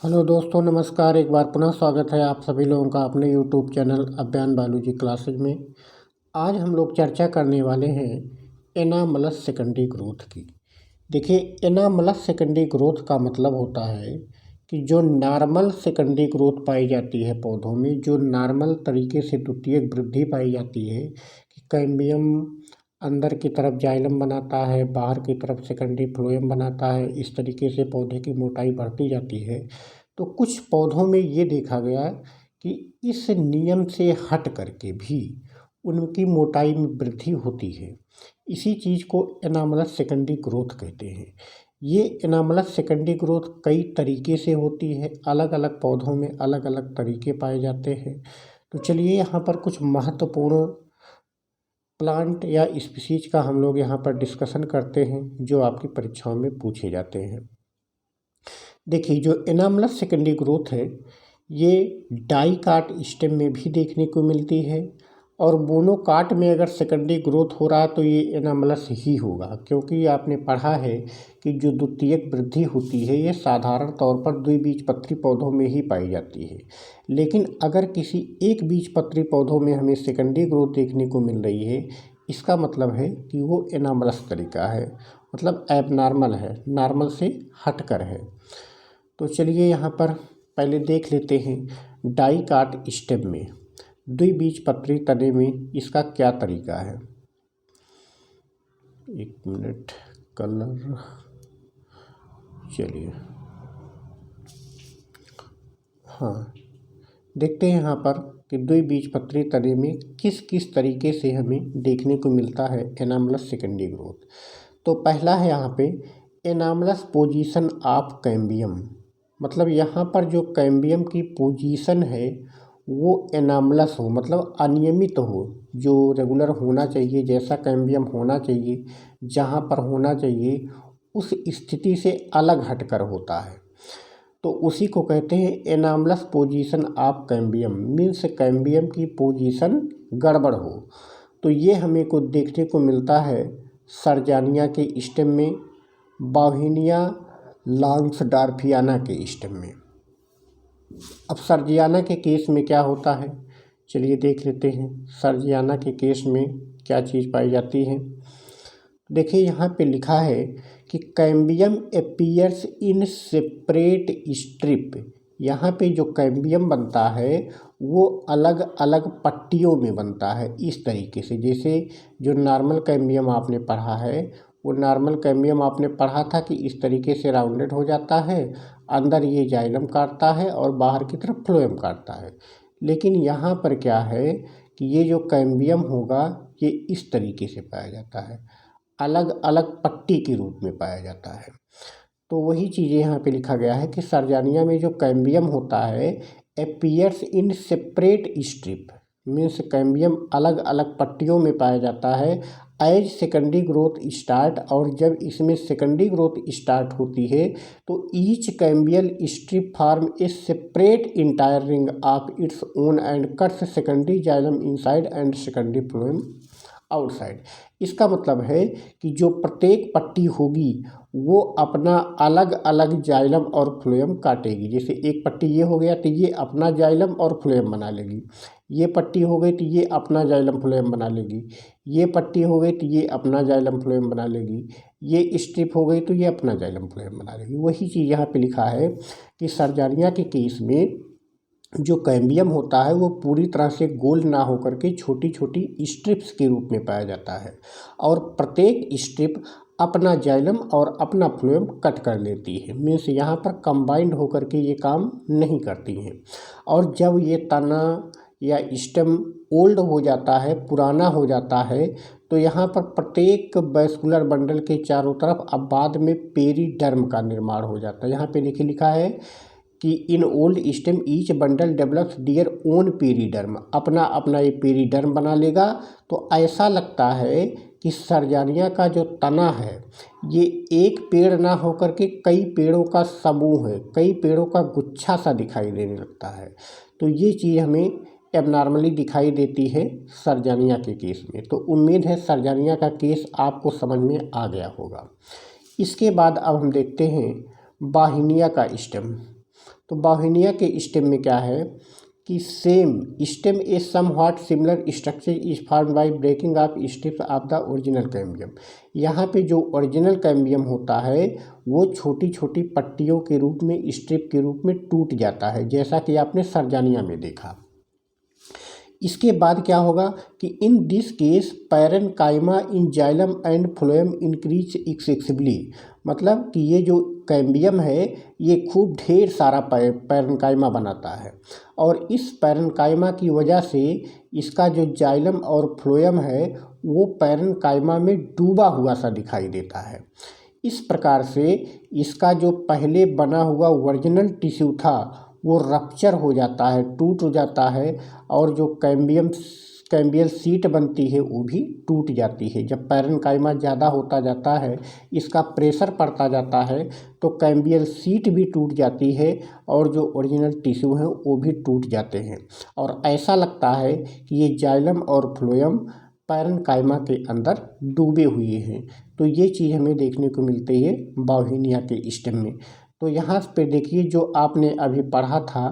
Hello दोस्तों, नमस्कार। एक बार पुनः स्वागत है आप सभी लोगों का अपने यूट्यूब चैनल अभियान बायोलॉजी क्लासेज में। आज हम लोग चर्चा करने वाले हैं एनामलस सेकेंडरी ग्रोथ की। देखिए, एनामलस सेकेंडरी ग्रोथ का मतलब होता है कि जो नॉर्मल सेकेंडरी ग्रोथ पाई जाती है पौधों में, जो नॉर्मल तरीके से द्वितीयक वृद्धि पाई जाती है कि कैम्बियम अंदर की तरफ जाइलम बनाता है, बाहर की तरफ सेकेंडरी फ्लोएम बनाता है, इस तरीके से पौधे की मोटाई बढ़ती जाती है। तो कुछ पौधों में ये देखा गया कि इस नियम से हट करके भी उनकी मोटाई में वृद्धि होती है। इसी चीज़ को एनामलस सेकेंडरी ग्रोथ कहते हैं। ये एनामलस सेकेंडरी ग्रोथ कई तरीके से होती है, अलग अलग पौधों में अलग अलग तरीके पाए जाते हैं। तो चलिए यहाँ पर कुछ महत्वपूर्ण प्लांट या स्पीसीज का हम लोग यहाँ पर डिस्कशन करते हैं जो आपकी परीक्षाओं में पूछे जाते हैं। देखिए, जो एनामलस सेकेंडरी ग्रोथ है ये डाइकाट स्टेम में भी देखने को मिलती है, और मोनोकाट में अगर सेकेंडरी ग्रोथ हो रहा है तो ये एनामलस ही होगा, क्योंकि आपने पढ़ा है कि जो द्वितीयक वृद्धि होती है ये साधारण तौर पर द्विबीजपत्री पौधों में ही पाई जाती है। लेकिन अगर किसी एक बीजपत्री पौधों में हमें सेकेंडरी ग्रोथ देखने को मिल रही है, इसका मतलब है कि वो एनामलस तरीका है, मतलब एबनॉर्मल है, नॉर्मल से हटकर है। तो चलिए यहाँ पर पहले देख लेते हैं डाइकाट स्टेम में, द्विबीजपत्री तने में इसका क्या तरीका है। एक मिनट, कलर, चलिए हाँ, देखते हैं यहाँ पर कि द्विबीजपत्री तने में किस किस तरीके से हमें देखने को मिलता है एनामलस सेकेंडरी ग्रोथ। तो पहला है यहाँ पे एनामलस पोजीशन ऑफ कैम्बियम, मतलब यहाँ पर जो कैम्बियम की पोजीशन है वो एनामलस हो, मतलब अनियमित हो, जो रेगुलर होना चाहिए, जैसा कैम्बियम होना चाहिए, जहाँ पर होना चाहिए उस स्थिति से अलग हटकर होता है। तो उसी को कहते हैं anomalous position of cambium, means cambium की पोजीशन गड़बड़ हो। तो ये हमें को देखने को मिलता है सर्जानिया के स्टेम में, बाउहिनिया लांग्सडॉर्फियाना के स्टेम में। अब सर्जियाना के केस में क्या होता है, चलिए देख लेते हैं सर्जियाना के केस में क्या चीज़ पाई जाती है। देखिए यहाँ पे लिखा है कि cambium appears in separate strip. यहाँ पे जो कैम्बियम बनता है वो अलग अलग पट्टियों में बनता है, इस तरीके से। जैसे जो नॉर्मल कैम्बियम आपने पढ़ा है, वो नॉर्मल कैम्बियम आपने पढ़ा था कि इस तरीके से राउंडेड हो जाता है, अंदर ये जाइलम काटता है और बाहर की तरफ फ्लोएम काटता है। लेकिन यहाँ पर क्या है कि ये जो कैम्बियम होगा ये इस तरीके से पाया जाता है, अलग अलग पट्टी के रूप में पाया जाता है। तो वही चीज़ें यहाँ पे लिखा गया है कि सर्जानिया में जो कैम्बियम होता है appears in separate strip, means cambium अलग अलग पट्टियों में पाया जाता है एज सेकेंडरी ग्रोथ स्टार्ट। और जब इसमें सेकेंडरी ग्रोथ स्टार्ट होती है तो each cambial strip form A separate entire ring of its own and cuts secondary xylem inside and secondary phloem outside. इसका मतलब है कि जो प्रत्येक पट्टी होगी वो अपना अलग अलग जाइलम और फ्लोएम काटेगी। जैसे एक पट्टी ये हो गया तो ये अपना जाइलम और फ्लोएम बना लेगी, ये पट्टी हो गई तो ये अपना जाइलम फ्लोएम बना लेगी, ये पट्टी हो गई तो ये अपना जाइलम फ्लोएम बना लेगी, ये स्ट्रिप हो गई तो ये अपना जाइलम फ्लोएम बना लेगी। वही चीज़ यहाँ पे लिखा है कि सर्जानिया के केस में जो कैम्बियम होता है वो पूरी तरह से गोल ना होकर के छोटी छोटी स्ट्रिप्स के रूप में पाया जाता है, और प्रत्येक स्ट्रिप अपना जाइलम और अपना फ्लोएम कट कर लेती है। मीन्स यहाँ पर कंबाइंड होकर के ये काम नहीं करती हैं। और जब ये तना या स्टेम ओल्ड हो जाता है, पुराना हो जाता है, तो यहाँ पर प्रत्येक वैस्कुलर बंडल के चारों तरफ अब बाद में पेरीडर्म का निर्माण हो जाता है। यहाँ पे देखिए लिखा है कि in old stem each bundle develops their own periderm, अपना अपना ये पेरीडर्म बना लेगा। तो ऐसा लगता है कि सर्जानिया का जो तना है ये एक पेड़ ना होकर के कई पेड़ों का समूह है, कई पेड़ों का गुच्छा सा दिखाई देने लगता है। तो ये चीज़ हमें एबनॉर्मली दिखाई देती है सर्जानिया के केस में। तो उम्मीद है सर्जानिया का केस आपको समझ में आ गया होगा। इसके बाद अब हम देखते हैं बाहिनिया का स्टेम। तो बाह्यनिया के स्टेम में क्या है कि same stem a somewhat similar structure is form by breaking off strips of the original cambium. यहाँ पे जो ओरिजिनल कैम्बियम होता है वो छोटी छोटी पट्टियों के रूप में, स्ट्रिप के रूप में टूट जाता है, जैसा कि आपने सर्जानिया में देखा। इसके बाद क्या होगा कि in this case parenchyma in xylem and phloem increase excessively, मतलब कि ये जो कैम्बियम है ये खूब ढेर सारा पैरेन्काइमा बनाता है और इस पैरेन्काइमा की वजह से इसका जो जाइलम और फ्लोएम है वो पैरेन्काइमा में डूबा हुआ सा दिखाई देता है। इस प्रकार से इसका जो पहले बना हुआ ओरिजिनल टिश्यू था वो रप्चर हो जाता है, टूट जाता है और जो कैम्बियल सीट बनती है वो भी टूट जाती है। जब पैरेन्काइमा ज़्यादा होता जाता है, इसका प्रेशर पड़ता जाता है तो कैम्बियल सीट भी टूट जाती है और जो ओरिजिनल टिश्यू हैं वो भी टूट जाते हैं और ऐसा लगता है कि ये जाइलम और फ्लोएम पैरेन्काइमा के अंदर डूबे हुए हैं। तो ये चीज़ हमें देखने को मिलती है बाह्यनिया के स्टेम में। तो यहाँ पे देखिए जो आपने अभी पढ़ा था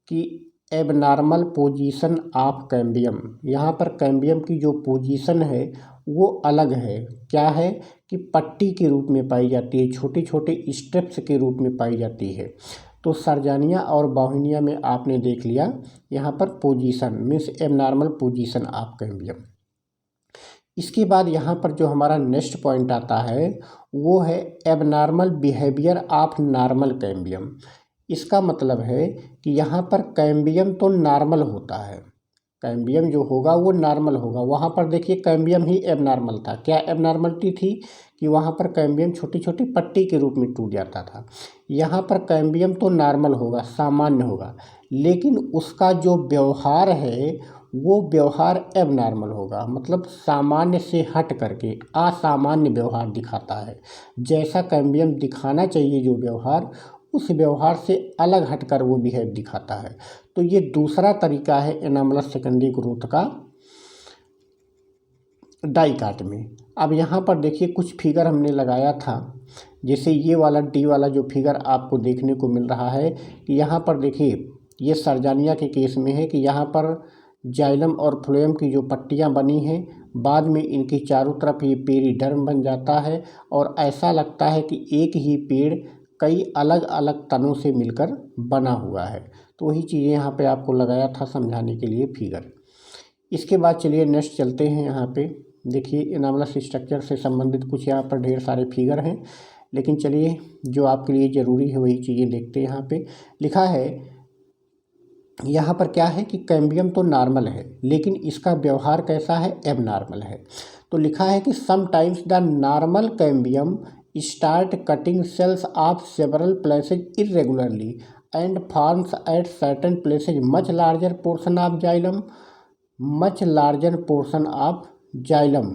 कि एबनॉर्मल पोजीशन ऑफ कैम्बियम, यहाँ पर कैम्बियम की जो पोजीशन है वो अलग है। क्या है कि पट्टी के रूप में पाई जाती है, छोटे छोटे स्ट्रिप्स के रूप में पाई जाती है। तो सर्जानिया और बाह्यनिया में आपने देख लिया यहाँ पर position means abnormal position of cambium. इसके बाद यहाँ पर जो हमारा नेक्स्ट पॉइंट आता है वो है abnormal behaviour of normal cambium. इसका मतलब है कि यहाँ पर कैम्बियम तो नॉर्मल होता है, कैम्बियम जो होगा वो नॉर्मल होगा। वहाँ पर देखिए कैम्बियम ही एबनॉर्मल था। क्या एबनॉर्मलिटी थी कि वहाँ पर कैम्बियम छोटी छोटी पट्टी के रूप में टूट जाता था। यहाँ पर कैम्बियम तो नॉर्मल होगा, सामान्य होगा, लेकिन उसका जो व्यवहार है वो व्यवहार एबनॉर्मल होगा, मतलब सामान्य से हट करके असामान्य व्यवहार दिखाता है। जैसा कैम्बियम दिखाना चाहिए जो व्यवहार, उस व्यवहार से अलग हटकर वो बिहेव दिखाता है। तो ये दूसरा तरीका है एनामलस सेकेंडरी ग्रोथ का डाइकाट में। अब यहाँ पर देखिए कुछ फिगर हमने लगाया था, जैसे ये वाला डी वाला जो फिगर आपको देखने को मिल रहा है कि यहाँ पर देखिए ये सर्जानिया के केस में है कि यहाँ पर जाइलम और फ्लोएम की जो पट्टियाँ बनी हैं बाद में इनकी चारों तरफ ये पेरिडर्म बन जाता है और ऐसा लगता है कि एक ही पेड़ कई अलग अलग तनों से मिलकर बना हुआ है। तो वही चीज़ें यहाँ पे आपको लगाया था समझाने के लिए फिगर। इसके बाद चलिए नेक्स्ट चलते हैं। यहाँ पे देखिए एनामलस स्ट्रक्चर से संबंधित कुछ यहाँ पर ढेर सारे फिगर हैं, लेकिन चलिए जो आपके लिए ज़रूरी है वही चीज़ें देखते हैं। यहाँ पे लिखा है, यहाँ पर क्या है कि कैम्बियम तो नॉर्मल है लेकिन इसका व्यवहार कैसा है, एबनॉर्मल है। तो लिखा है कि sometimes the normal cambium start cutting cells off several places irregularly and forms at certain places much larger portion of xylem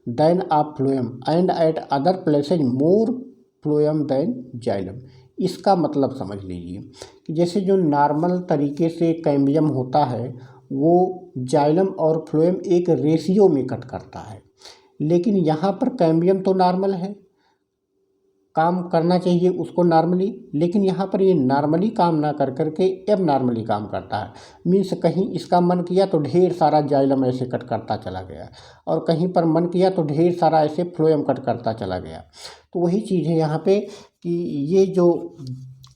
than of phloem and at other places more phloem than xylem. इसका मतलब समझ लीजिए कि जैसे जो normal तरीके से cambium होता है वो जाइलम और फ्लोएम एक रेशियो में कट करता है, लेकिन यहाँ पर कैम्बियम तो नॉर्मल है, काम करना चाहिए उसको नॉर्मली, लेकिन यहाँ पर ये नॉर्मली काम ना कर करके एबनॉर्मली काम करता है। मीन्स कहीं इसका मन किया तो ढेर सारा जाइलम ऐसे कट करता चला गया और कहीं पर मन किया तो ढेर सारा ऐसे फ्लोएम कट करता चला गया। तो वही चीज़ है यहाँ पे कि ये जो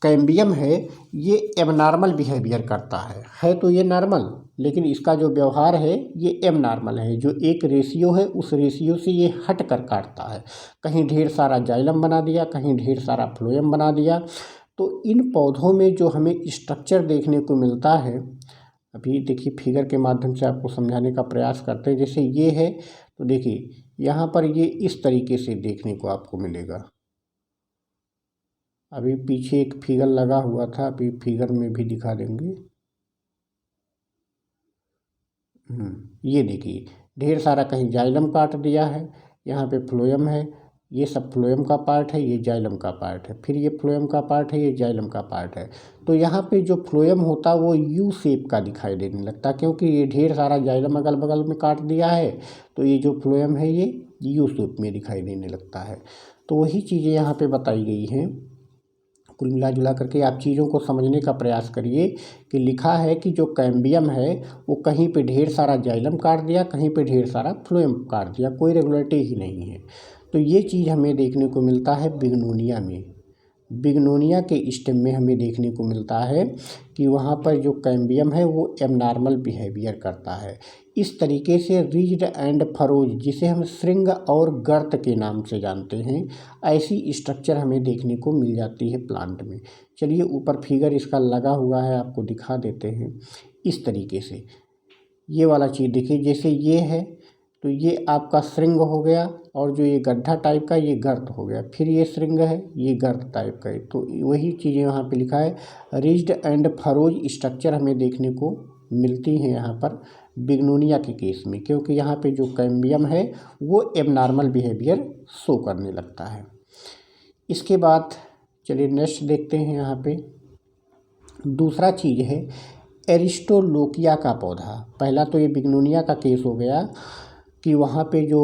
कैम्बियम है ये एबनॉर्मल बिहेवियर करता है तो ये नॉर्मल, लेकिन इसका जो व्यवहार है ये एबनॉर्मल है। जो एक रेशियो है उस रेशियो से ये हट कर काटता है, कहीं ढेर सारा जाइलम बना दिया, कहीं ढेर सारा फ्लोएम बना दिया। तो इन पौधों में जो हमें स्ट्रक्चर देखने को मिलता है, अभी देखिए फिगर के माध्यम से आपको समझाने का प्रयास करते हैं। जैसे ये है तो देखिए यहाँ पर ये इस तरीके से देखने को आपको मिलेगा। अभी पीछे एक फिगर लगा हुआ था, अभी फिगर में भी दिखा देंगे। ये देखिए ढेर सारा कहीं जाइलम काट दिया है, यहाँ पे फ्लोएम है, ये सब फ्लोएम का पार्ट है, ये जाइलम का पार्ट है, फिर ये फ्लोएम का पार्ट है, ये जाइलम का पार्ट है। तो यहाँ पे जो फ्लोएम होता है वो यू शेप का दिखाई देने लगता है, क्योंकि ये ढेर सारा जाइलम अगल बगल में काट दिया है तो ये जो फ्लोएम है ये यू शेप में दिखाई देने लगता है। तो वही चीज़ें यहाँ पे बताई गई हैं कुल मिला जुला करके आप चीज़ों को समझने का प्रयास करिए कि लिखा है कि जो कैम्बियम है वो कहीं पे ढेर सारा जाइलम काट दिया, कहीं पे ढेर सारा फ्लोएम काट दिया, कोई रेगुलरिटी ही नहीं है। तो ये चीज़ हमें देखने को मिलता है बिग्नोनिया में। बिग्नोनिया के स्टेम में हमें देखने को मिलता है कि वहाँ पर जो कैम्बियम है वो एबनॉर्मल बिहेवियर करता है। इस तरीके से रिज्ड एंड फरोज, जिसे हम श्रृंग और गर्त के नाम से जानते हैं, ऐसी स्ट्रक्चर हमें देखने को मिल जाती है प्लांट में। चलिए ऊपर फिगर इसका लगा हुआ है, आपको दिखा देते हैं। इस तरीके से ये वाला चीज़ देखिए, जैसे ये है तो ये आपका श्रृंग हो गया, और जो ये गड्ढा टाइप का ये गर्त हो गया, फिर ये श्रृंग है, ये गर्त टाइप का है। तो वही चीज़ें यहाँ पे लिखा है, रिज्ड एंड फरोज स्ट्रक्चर हमें देखने को मिलती हैं यहाँ पर बिग्नोनिया के केस में, क्योंकि यहाँ पे जो कैम्बियम है वो एबनॉर्मल बिहेवियर शो करने लगता है। इसके बाद चलिए नेक्स्ट देखते हैं। यहाँ पे दूसरा चीज़ है एरिस्टोलोकिया का पौधा। पहला तो ये बिग्नोनिया का केस हो गया कि वहाँ पे जो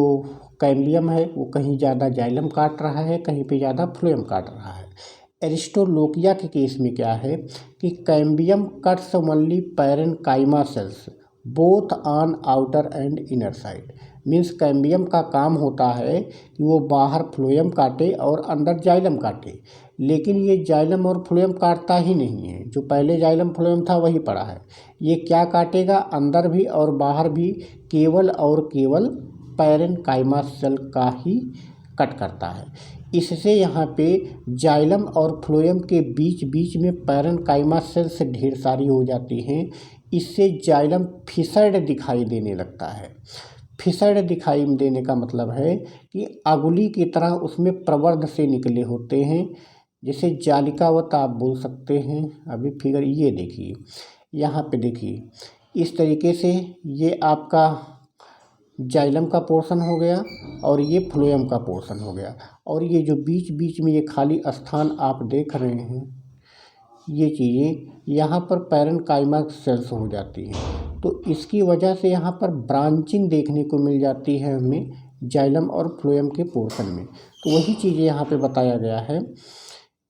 कैम्बियम है वो कहीं ज़्यादा जाइलम काट रहा है, कहीं पे ज़्यादा फ्लोएम काट रहा है। एरिस्टोलोकिया के केस में क्या है कि cambium cuts only parenchyma sales both on outer and inner side. Means cambium का काम होता है कि वो बाहर फ्लोएम काटे और अंदर जाइलम काटे, लेकिन ये जाइलम और फ्लोएम काटता ही नहीं है। जो पहले जाइलम फ्लोएम था वही पड़ा है। ये क्या काटेगा, अंदर भी और बाहर भी केवल और केवल पैरेन्काइमा सेल का ही कट करता है। इससे यहाँ पे जाइलम और फ्लोएम के बीच बीच में पैरेन्काइमा सेल्स ढेर सारी हो जाती हैं। इससे जाइलम फिसर्ड दिखाई देने लगता है। फिसर्ड दिखाई देने का मतलब है कि अगुली की तरह उसमें प्रवर्ध से निकले होते हैं, जैसे जालिकावत आप बोल सकते हैं। अभी फिगर ये देखिए, यहाँ पे देखिए, इस तरीके से ये आपका जाइलम का पोर्शन हो गया और ये फ्लोएम का पोर्शन हो गया, और ये जो बीच बीच में ये खाली स्थान आप देख रहे हैं, ये चीज़ें यहाँ पर पैरेन्काइमा सेल्स हो जाती हैं। तो इसकी वजह से यहाँ पर ब्रांचिंग देखने को मिल जाती है हमें जाइलम और फ्लोएम के पोर्शन में। तो वही चीज़ें यहाँ पे बताया गया है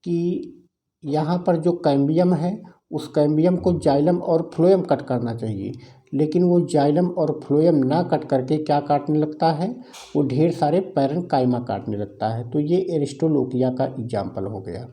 कि यहाँ पर जो कैम्बियम है उस कैम्बियम को जाइलम और फ्लोएम कट करना चाहिए, लेकिन वो जाइलम और फ्लोएम ना कट करके क्या काटने लगता है, वो ढेर सारे पैरेन्काइमा काटने लगता है। तो ये एरिस्टोलोकिया का एग्जाम्पल हो गया।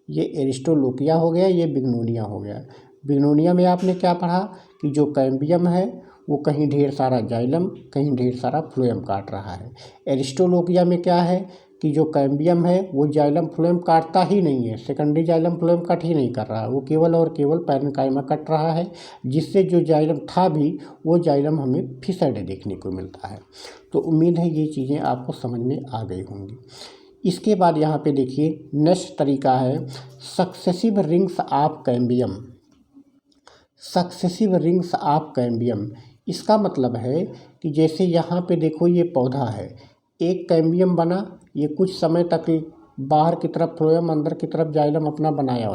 ये एरिस्टोलोकिया हो गया, ये बिग्नोनिया हो गया। बिग्नोनिया में आपने क्या पढ़ा कि जो कैम्बियम है वो कहीं ढेर सारा जाइलम, कहीं ढेर सारा फ्लोएम काट रहा है। एरिस्टोलोकिया में क्या है कि जो कैम्बियम है वो जाइलम फ्लोएम काटता ही नहीं है, सेकेंडरी जाइलम फ्लोएम कट ही नहीं कर रहा है, वो केवल और केवल पैरेन्काइमा कट रहा है, जिससे जो जाइलम था भी वो जाइलम हमें फिसर्ड देखने को मिलता है। तो उम्मीद है ये चीज़ें आपको समझ में आ गई होंगी। इसके बाद यहाँ पे देखिए नेक्स्ट तरीका है successive rings of cambium. Successive rings of cambium, इसका मतलब है कि जैसे यहाँ पे देखो ये पौधा है, एक कैम्बियम बना, ये कुछ समय तक बाहर की तरफ फ्लोएम, अंदर की तरफ जाइलम अपना बनाया।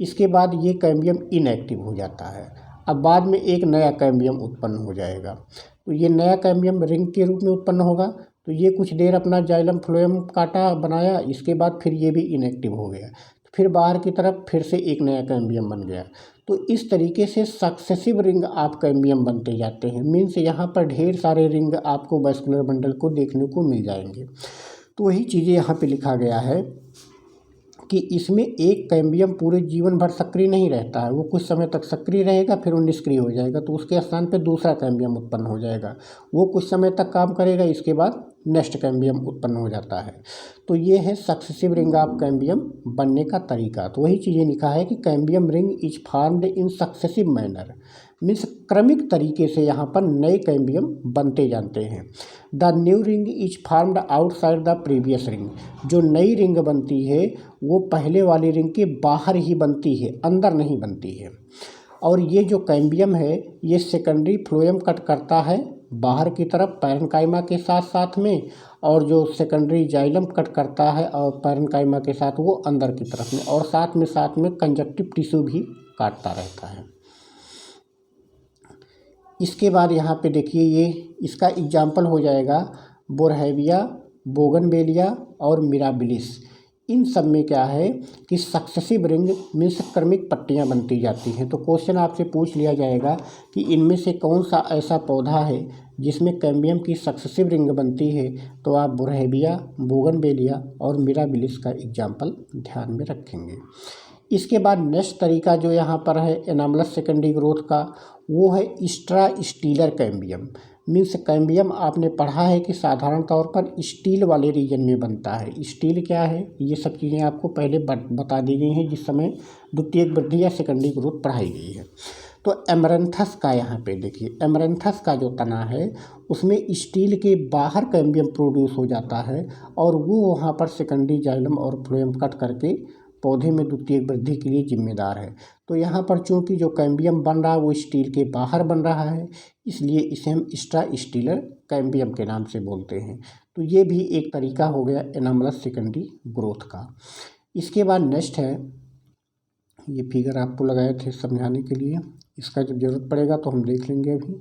इसके बाद ये कैम्बियम इनएक्टिव हो जाता है। अब बाद में एक नया कैम्बियम उत्पन्न हो जाएगा। तो ये नया कैम्बियम रिंग के रूप में उत्पन्न होगा। तो ये कुछ देर अपना जाइलम फ्लोएम काटा बनाया, इसके बाद फिर ये भी इनएक्टिव हो गया, फिर बाहर की तरफ फिर से एक नया कैम्बियम बन गया। तो इस तरीके से सक्सेसिव रिंग ऑफ कैम्बियम बनते जाते हैं। मीन्स यहाँ पर ढेर सारे रिंग आपको वैस्कुलर बंडल को देखने को मिल जाएंगे। तो वही चीज़ें यहाँ पे लिखा गया है कि इसमें एक कैम्बियम पूरे जीवन भर सक्रिय नहीं रहता है, वो कुछ समय तक सक्रिय रहेगा फिर वो निष्क्रिय हो जाएगा। तो उसके स्थान पे दूसरा कैम्बियम उत्पन्न हो जाएगा, वो कुछ समय तक काम करेगा, इसके बाद नेक्स्ट कैम्बियम उत्पन्न हो जाता है। तो ये है सक्सेसिव रिंग ऑफ कैम्बियम बनने का तरीका। तो वही चीज़ें लिखा है कि cambium ring is formed in successive manner, means क्रमिक तरीके से यहाँ पर नए कैम्बियम बनते जानते हैं। The new ring is formed outside the previous ring, जो नई रिंग बनती है वो पहले वाली रिंग के बाहर ही बनती है, अंदर नहीं बनती है। और ये जो कैम्बियम है ये सेकेंडरी फ्लोएम कट करता है बाहर की तरफ पैरेन्काइमा के साथ साथ में, और जो सेकेंडरी जाइलम कट करता है और पैरेन्काइमा के साथ वो अंदर की तरफ में, और साथ में कंजक्टिव टिश्यू भी काटता रहता है। इसके बाद यहाँ पे देखिए ये इसका एग्जाम्पल हो जाएगा बोरहेविया, बोगनवेलिया और मिराबिलिस। इन सब में क्या है कि सक्सेसिव रिंग मीन्स क्रमिक पट्टियाँ बनती जाती हैं। तो क्वेश्चन आपसे पूछ लिया जाएगा कि इनमें से कौन सा ऐसा पौधा है जिसमें कैम्बियम की सक्सेसिव रिंग बनती है, तो आप बुरहेबिया, बोगनवेलिया और मिराबिलिस का एग्जाम्पल ध्यान में रखेंगे। इसके बाद नेक्स्ट तरीका जो यहाँ पर है एनामलस सेकेंडरी ग्रोथ का, वो है इंट्रास्टीलर कैम्बियम। मीन्स कैम्बियम आपने पढ़ा है कि साधारण तौर पर स्टील वाले रीजन में बनता है। स्टील क्या है, ये सब चीज़ें आपको पहले बता दी गई हैं जिस समय द्वितीयक वृद्धि या सेकेंडरी ग्रोथ पढ़ाई गई है। तो एमरैंथस का यहाँ पे देखिए, एमरैंथस का जो तना है उसमें स्टील के बाहर कैम्बियम प्रोड्यूस हो जाता है और वो वहाँ पर सेकेंडरी जाइलम और फ्लोएम कट करके पौधे में द्वितीयक वृद्धि के लिए जिम्मेदार है। तो यहाँ पर चूँकि जो कैम्बियम बन रहा है वो स्टील के बाहर बन रहा है, इसलिए इसे हम इंट्रास्टीलर कैम्बियम के नाम से बोलते हैं। तो ये भी एक तरीका हो गया एनामलस सेकेंडरी ग्रोथ का। इसके बाद नेक्स्ट है, ये फिगर आपको लगाए थे समझाने के लिए, इसका जब ज़रूरत पड़ेगा तो हम देख लेंगे अभी।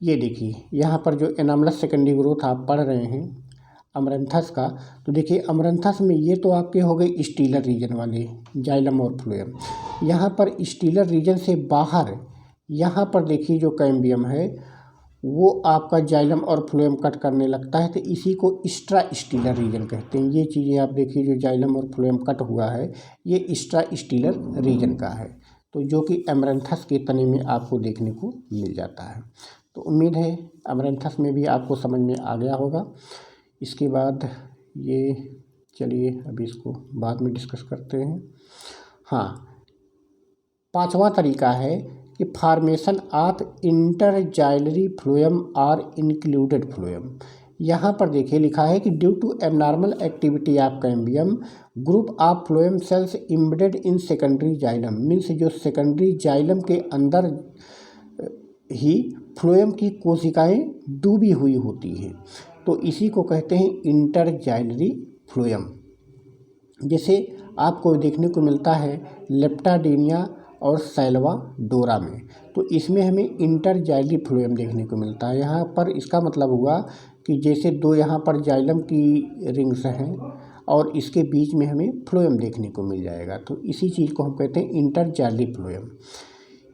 ये देखिए यहाँ पर जो एनामलस सेकेंडरी ग्रोथ आप पढ़ रहे हैं अमरंथस का, तो देखिए अमरंथस में ये तो आपके हो गए स्टीलर रीजन वाले जाइलम और फ्लोएम। यहाँ पर स्टीलर रीजन से बाहर यहाँ पर देखिए जो कैम्बियम है वो आपका जाइलम और फ्लोएम कट करने लगता है, तो इसी को इंट्रास्टीलर रीजन कहते हैं। ये चीज़ें आप देखिए जो जाइलम और फ्लोएम कट हुआ है ये इंट्रास्टीलर रीजन का है, तो जो कि अमरंथस के तने में आपको देखने को मिल जाता है। तो उम्मीद है अमरंथस में भी आपको समझ में आ गया होगा। इसके बाद ये चलिए अभी इसको बाद में डिस्कस करते हैं। हाँ, पांचवा तरीका है कि फॉर्मेशन ऑफ इंटरजाइलरी फ्लोएम और इंक्लूडेड फ्लोएम। यहाँ पर देखिए लिखा है कि due to abnormal activity of cambium group of phloem cells embedded in secondary xylem. Means जो सेकेंडरी जाइलम के अंदर ही फ्लोएम की कोशिकाएं डूबी हुई होती हैं, तो इसी को कहते हैं इंटरजाइलरी फ्लोएम। जैसे आपको देखने को मिलता है लेप्टाडीनिया और सैल्वाडोरा में, तो इसमें हमें इंटरजाइलरी फ्लोएम देखने को मिलता है। यहाँ पर इसका मतलब हुआ कि जैसे दो यहाँ पर जाइलम की रिंग्स हैं और इसके बीच में हमें फ्लोएम देखने को मिल जाएगा, तो इसी चीज़ को हम कहते हैं इंटरजाइलरी फ्लोएम।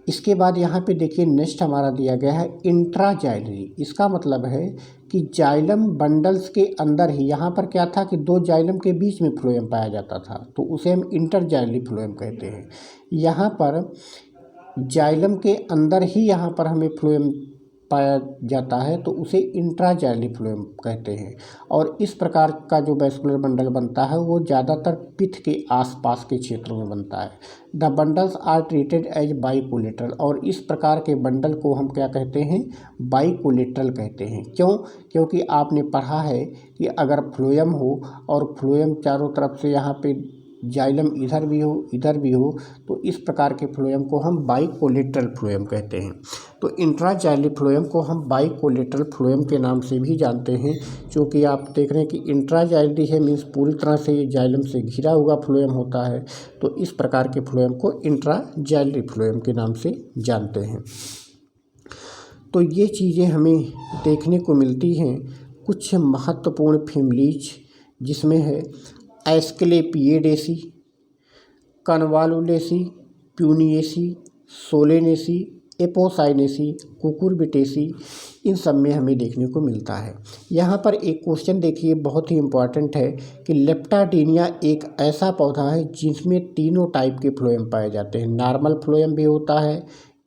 इसके बाद यहाँ पे देखिए नेक्स्ट हमारा दिया गया है इंट्राजाइलरी। इसका मतलब है कि जाइलम बंडल्स के अंदर ही, यहाँ पर क्या था कि दो जाइलम के बीच में फ्लोएम पाया जाता था, तो उसे हम इंटरजाइलरी फ्लोएम कहते हैं। यहाँ पर जाइलम के अंदर ही यहाँ पर हमें फ्लोएम पाया जाता है, तो उसे इंट्राजाइलरी फ्लोएम कहते हैं। और इस प्रकार का जो वैस्कुलर बंडल बनता है वो ज़्यादातर पिथ के आसपास के क्षेत्रों में बनता है। The bundles are treated as bicollateral, और इस प्रकार के बंडल को हम क्या कहते हैं, बाइकोलेटरल कहते हैं। क्यों? क्योंकि आपने पढ़ा है कि अगर फ्लोएम हो और फ्लोएम चारों तरफ से यहाँ पे जाइलम इधर भी हो इधर भी हो, तो इस प्रकार के फ्लोएम को हम बाइकोलेटरल फ्लोएम कहते हैं। तो इंट्राजाइलरी फ्लोएम को हम बाइकोलेटरल फ्लोएम के नाम से भी जानते हैं, क्योंकि आप देख रहे हैं कि इंट्राजाइलरी है मीन्स पूरी तरह से ये जाइलम से घिरा हुआ फ्लोएम होता है, तो इस प्रकार के फ्लोएम को इंट्राजाइलरी फ्लोएम के नाम से जानते हैं। तो ये चीज़ें हमें देखने को मिलती हैं कुछ महत्वपूर्ण फैमिलीज, जिसमें है एस्क्लेपिएडेसी, कन्वालुलेसी, प्यूनिएसी, सोलेनेसी, एपोसाइनेसी, कुकुरबिटेसी, इन सब में हमें देखने को मिलता है। यहाँ पर एक क्वेश्चन देखिए बहुत ही इम्पॉर्टेंट है कि लेप्टाडीनिया एक ऐसा पौधा है जिसमें तीनों टाइप के फ्लोएम पाए जाते हैं। नॉर्मल फ्लोएम भी होता है,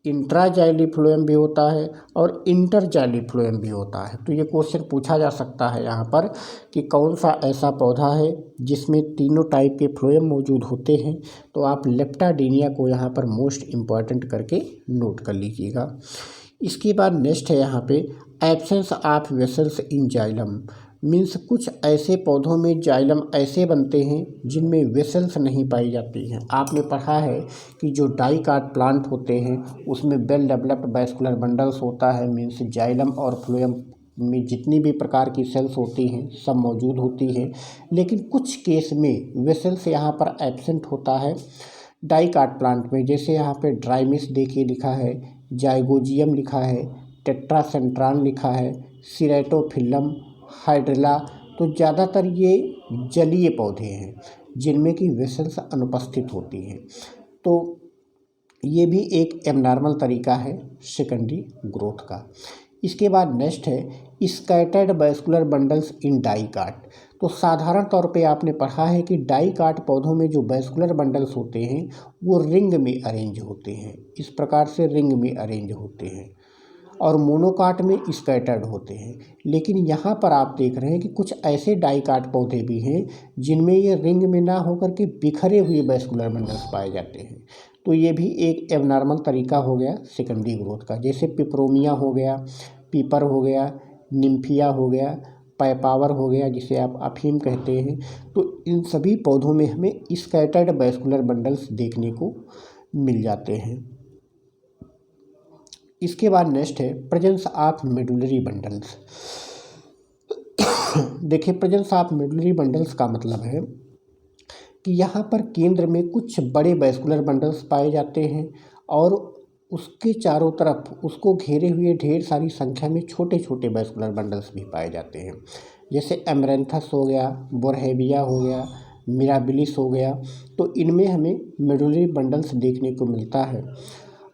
इंट्राजाइलरी फ्लोएम भी होता है और इंटरजाइलरी फ्लोएम भी होता है। तो ये क्वेश्चन पूछा जा सकता है यहाँ पर कि कौन सा ऐसा पौधा है जिसमें तीनों टाइप के फ्लोएम मौजूद होते हैं, तो आप लेप्टाडीनिया को यहाँ पर मोस्ट इम्पॉर्टेंट करके नोट कर लीजिएगा। इसके बाद नेक्स्ट है यहाँ पे absence of vessels in xylem. Means कुछ ऐसे पौधों में जाइलम ऐसे बनते हैं जिनमें वेसल्स नहीं पाई जाती हैं। आपने पढ़ा है कि जो डाइकाट प्लांट होते हैं उसमें वेल डेवलप्ड वैस्कुलर बंडल्स होता है, मीन्स जाइलम और फ्लोएम में जितनी भी प्रकार की सेल्स होती हैं सब मौजूद होती हैं, लेकिन कुछ केस में वेसल्स यहाँ पर एब्सेंट होता है डाइकाट प्लांट में। जैसे यहाँ पे ड्राइमिस देखिए लिखा है, जाइगोजियम लिखा है, टेट्रासेंट्रान लिखा है, सिरेटोफिल्लम, हाइड्रिला, तो ज़्यादातर ये जलीय पौधे हैं जिनमें कि वेसल्स अनुपस्थित होती हैं। तो ये भी एक एबनॉर्मल तरीका है सेकेंडरी ग्रोथ का। इसके बाद नेक्स्ट है स्कैटर्ड वैस्कुलर बंडल्स इन डाइकाट। तो साधारण तौर पे आपने पढ़ा है कि डाइकाट पौधों में जो वैस्कुलर बंडल्स होते हैं वो रिंग में अरेंज होते हैं, इस प्रकार से रिंग में अरेंज होते हैं, और मोनोकाट में स्कैटर्ड होते हैं। लेकिन यहाँ पर आप देख रहे हैं कि कुछ ऐसे डाइकाट पौधे भी हैं जिनमें ये रिंग में ना होकर के बिखरे हुए वैस्कुलर बंडल्स पाए जाते हैं। तो ये भी एक एबनॉर्मल तरीका हो गया सेकेंडरी ग्रोथ का। जैसे पिपरोमिया हो गया, पीपर हो गया, निम्फिया हो गया, पैपावर हो गया जिसे आप अफीम कहते हैं। तो इन सभी पौधों में हमें स्कैटर्ड वैस्कुलर बंडल्स देखने को मिल जाते हैं। इसके बाद नेक्स्ट है प्रेजेंस ऑफ मेडुलरी बंडल्स। देखिए, प्रेजेंस ऑफ मेडुलरी बंडल्स का मतलब है कि यहाँ पर केंद्र में कुछ बड़े वैस्कुलर बंडल्स पाए जाते हैं और उसके चारों तरफ उसको घेरे हुए ढेर सारी संख्या में छोटे छोटे वैस्कुलर बंडल्स भी पाए जाते हैं। जैसे एमरेंथस हो गया, बोरहेविया हो गया, मिराबिलिस हो गया। तो इनमें हमें मेडुलरी बंडल्स देखने को मिलता है।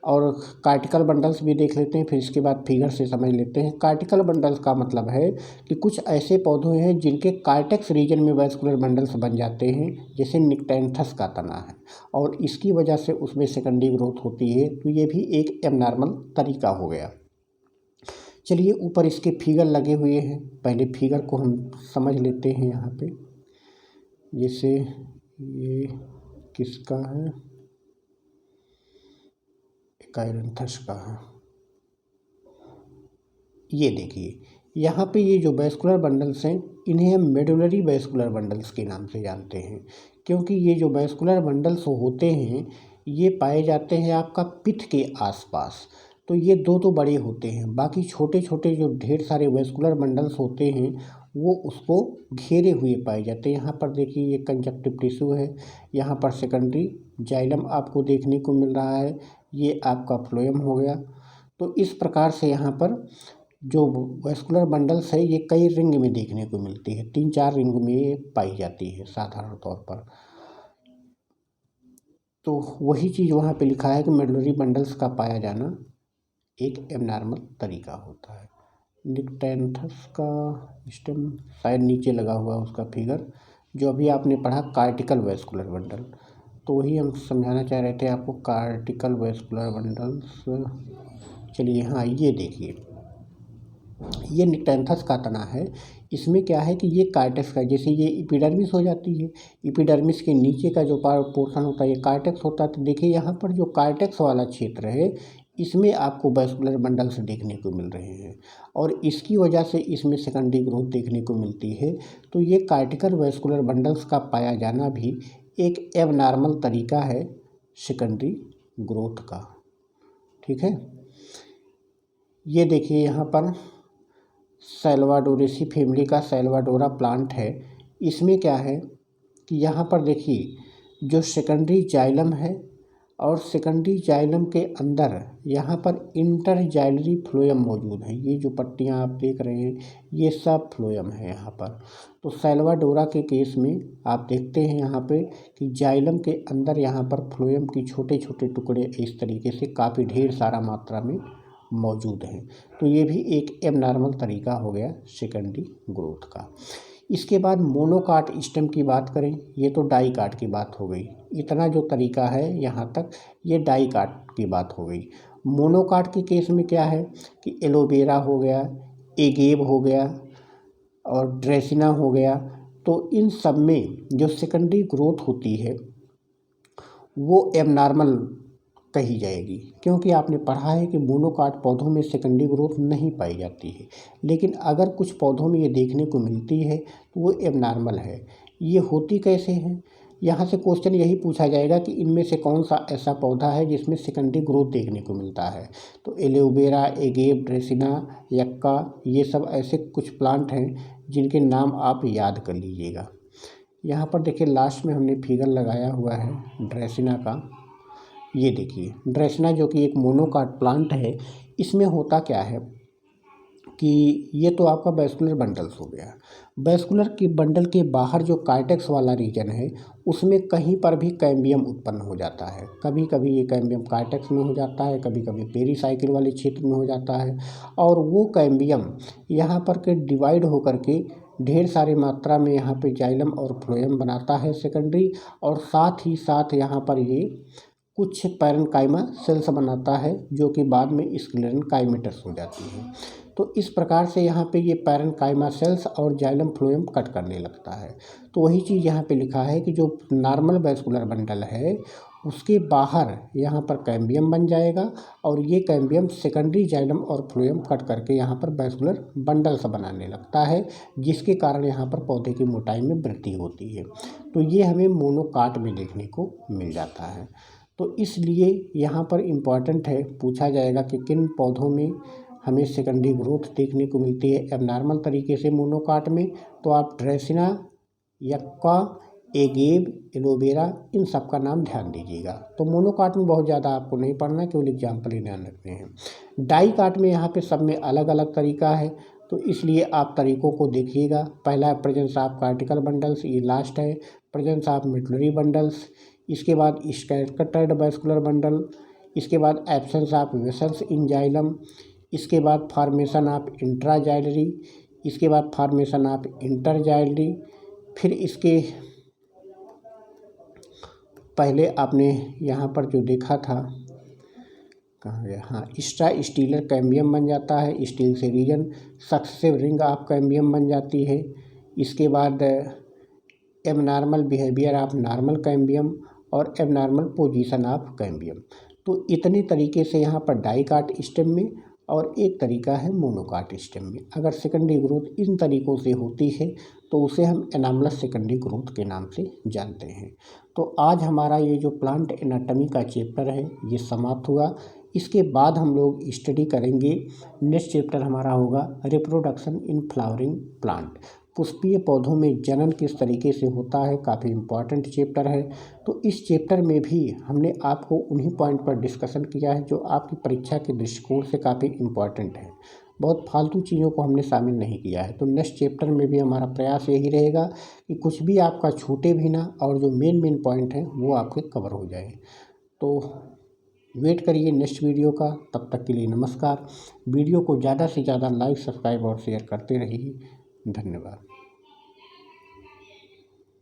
और कार्टिकल बंडल्स भी देख लेते हैं, फिर इसके बाद फिगर से समझ लेते हैं। कार्टिकल बंडल्स का मतलब है कि कुछ ऐसे पौधे हैं जिनके कार्टेक्स रीजन में वैस्कुलर बंडल्स बन जाते हैं, जैसे निक्टेंथस का तना है, और इसकी वजह से उसमें सेकेंडरी ग्रोथ होती है। तो ये भी एक एबनॉर्मल तरीका हो गया। चलिए, ऊपर इसके फिगर लगे हुए हैं, पहले फिगर को हम समझ लेते हैं। यहाँ पे जैसे ये किसका है, कायरंथस का है। ये देखिए, यहाँ पे ये जो वैस्कुलर बंडल्स हैं इन्हें हम मेडुलरी वैस्कुलर बंडल्स के नाम से जानते हैं, क्योंकि ये जो वैस्कुलर बंडल्स होते हैं ये पाए जाते हैं आपका पित्त के आसपास। तो ये दो तो बड़े होते हैं, बाकी छोटे छोटे जो ढेर सारे वैस्कुलर बंडल्स होते हैं वो उसको घेरे हुए पाए जाते हैं। यहाँ पर देखिए, ये कंजक्टिव टिश्यू है, यहाँ पर सेकेंडरी जाइलम आपको देखने को मिल रहा है, ये आपका फ्लोएम हो गया। तो इस प्रकार से यहाँ पर जो वैस्कुलर बंडल्स है ये कई रिंग में देखने को मिलती है, 3-4 रिंग में ये पाई जाती है साधारण तौर पर। तो वही चीज़ वहाँ पे लिखा है कि मेडुलरी बंडल्स का पाया जाना एक एबनॉर्मल तरीका होता है। निक्टेंथस का स्टेम शायद नीचे लगा हुआ उसका फिगर, जो अभी आपने पढ़ा कार्टिकल वैस्कुलर बंडल, तो वही हम समझाना चाह रहे थे आपको, कार्टिकल वैस्कुलर बंडल्स। चलिए, हाँ, ये देखिए, ये निक्टेंथस का तना है। इसमें क्या है कि ये कार्टेक्स का, जैसे ये एपिडर्मिस हो जाती है, एपिडर्मिस के नीचे का जो पोर्शन होता है ये कार्टेक्स होता है। तो देखिए, यहाँ पर जो कार्टेक्स वाला क्षेत्र है इसमें आपको वैस्कुलर बंडल्स देखने को मिल रहे हैं, और इसकी वजह से इसमें सेकेंडरी ग्रोथ देखने को मिलती है। तो ये कार्टिकल वैस्कुलर बंडल्स का पाया जाना भी एक एबनॉर्मल तरीका है सेकेंडरी ग्रोथ का। ठीक है, ये देखिए, यहाँ पर सैल्वाडोरेसी फैमिली का सैल्वाडोरा प्लांट है। इसमें क्या है कि यहाँ पर देखिए, जो सेकेंडरी जाइलम है और सेकेंडरी जाइलम के अंदर यहाँ पर इंटर जाइलरी फ्लोएम मौजूद है। ये जो पट्टियाँ आप देख रहे हैं ये सब फ्लोएम है यहाँ पर। तो सैल्वाडोरा के केस में आप देखते हैं यहाँ पे कि जाइलम के अंदर यहाँ पर फ्लोएम की छोटे छोटे टुकड़े इस तरीके से काफ़ी ढेर सारा मात्रा में मौजूद हैं। तो ये भी एक एबनॉर्मल तरीका हो गया सेकेंडरी ग्रोथ का। इसके बाद मोनोकाट स्टेम की बात करें, ये तो डाइकाट की बात हो गई। इतना जो तरीका है यहाँ तक ये डाइकाट की बात हो गई। मोनोकाट के केस में क्या है कि एलोवेरा हो गया, एगेव हो गया और ड्रेसिना हो गया। तो इन सब में जो सेकेंडरी ग्रोथ होती है वो एबनॉर्मल कही जाएगी, क्योंकि आपने पढ़ा है कि मोनोकाट पौधों में सेकेंडरी ग्रोथ नहीं पाई जाती है। लेकिन अगर कुछ पौधों में ये देखने को मिलती है तो वो एबनॉर्मल है। ये होती कैसे हैं, यहाँ से क्वेश्चन यही पूछा जाएगा कि इनमें से कौन सा ऐसा पौधा है जिसमें सेकेंडरी ग्रोथ देखने को मिलता है। तो एलोवेरा, एगेव, ड्रेसिना, यक्का, ये सब ऐसे कुछ प्लांट हैं जिनके नाम आप याद कर लीजिएगा। यहाँ पर देखिए, लास्ट में हमने फिगर लगाया हुआ है ड्रेसिना का। ये देखिए, ड्रेसिना जो कि एक मोनोकाट प्लांट है, इसमें होता क्या है कि ये तो आपका वैस्कुलर बंडल्स हो गया। वैस्कुलर के बंडल के बाहर जो कार्टेक्स वाला रीजन है उसमें कहीं पर भी कैम्बियम उत्पन्न हो जाता है। कभी कभी ये कैम्बियम कार्टेक्स में हो जाता है, कभी कभी पेरीसाइकिल वाले क्षेत्र में हो जाता है, और वो कैम्बियम यहाँ पर के डिवाइड होकर के ढेर सारी मात्रा में यहाँ पे जाइलम और फ्लोएम बनाता है सेकेंडरी, और साथ ही साथ यहाँ पर ये कुछ पैरेन्काइमा सेल्स बनाता है जो कि बाद में स्क्लेरेन्काइमेटस हो जाती है। तो इस प्रकार से यहाँ पे ये पैरेन्काइमा सेल्स और जाइलम फ्लोएम कट करने लगता है। तो वही चीज़ यहाँ पे लिखा है कि जो नॉर्मल वैस्कुलर बंडल है उसके बाहर यहाँ पर कैम्बियम बन जाएगा, और ये कैम्बियम सेकेंडरी जाइलम और फ्लोएम कट करके यहाँ पर वैस्कुलर बंडल्स बनाने लगता है, जिसके कारण यहाँ पर पौधे की मोटाई में वृद्धि होती है। तो ये हमें मोनोकाट में देखने को मिल जाता है। तो इसलिए यहाँ पर इम्पॉर्टेंट है, पूछा जाएगा कि किन पौधों में हमें सेकेंडरी ग्रोथ देखने को मिलती है एबनॉर्मल तरीके से मोनोकाट में। तो आप ड्रेसिना, यक्का, एगेव, एलोवेरा, इन सब का नाम ध्यान दीजिएगा। तो मोनोकाट में बहुत ज़्यादा आपको नहीं पढ़ना, केवल एग्जाम्पल ही ध्यान रखने हैं। डाई काट में यहाँ पे सब में अलग अलग तरीका है, तो इसलिए आप तरीकों को देखिएगा। पहला है प्रेजेंस ऑफ कार्टिकल बंडल्स, ये लास्ट है। प्रेजेंस ऑफ मिडलरी बंडल्स, इसके बाद स्कैटर्ड वैस्कुलर बंडल, इसके बाद absence of vessels in xylem, इसके बाद फॉर्मेशन ऑफ इंट्राजाइलरी, इसके बाद फॉर्मेशन ऑफ इंटरजाइलरी। फिर इसके पहले आपने यहाँ पर जो देखा था, कहाँ गया, हाँ, एक्स्ट्रा स्टीलर कैम्बियम बन जाता है, स्टील से region successive ring of cambium बन जाती है। इसके बाद abnormal behaviour of normal cambium और एबनॉर्मल पोजीशन ऑफ कैम्बियम। तो इतने तरीके से यहाँ पर डाई काट स्टेम में, और एक तरीका है मोनोकाट स्टेम में। अगर सेकेंडरी ग्रोथ इन तरीक़ों से होती है तो उसे हम एनामलस सेकेंडरी ग्रोथ के नाम से जानते हैं। तो आज हमारा ये जो प्लांट एनाटॉमी का चैप्टर है ये समाप्त हुआ। इसके बाद हम लोग स्टडी करेंगे, नेक्स्ट चैप्टर हमारा होगा रिप्रोडक्शन इन फ्लावरिंग प्लांट। पुष्पीय पौधों में जनन किस तरीके से होता है, काफ़ी इम्पॉर्टेंट चैप्टर है। तो इस चैप्टर में भी हमने आपको उन्हीं पॉइंट पर डिस्कशन किया है जो आपकी परीक्षा के दृष्टिकोण से काफ़ी इम्पॉर्टेंट है। बहुत फालतू चीज़ों को हमने शामिल नहीं किया है। तो नेक्स्ट चैप्टर में भी हमारा प्रयास यही रहेगा कि कुछ भी आपका छूटे भी ना, और जो मेन पॉइंट हैं वो आपके कवर हो जाए। तो वेट करिए नेक्स्ट वीडियो का। तब तक के लिए नमस्कार। वीडियो को ज़्यादा से ज़्यादा लाइक, सब्सक्राइब और शेयर करते रहिए। धन्यवाद।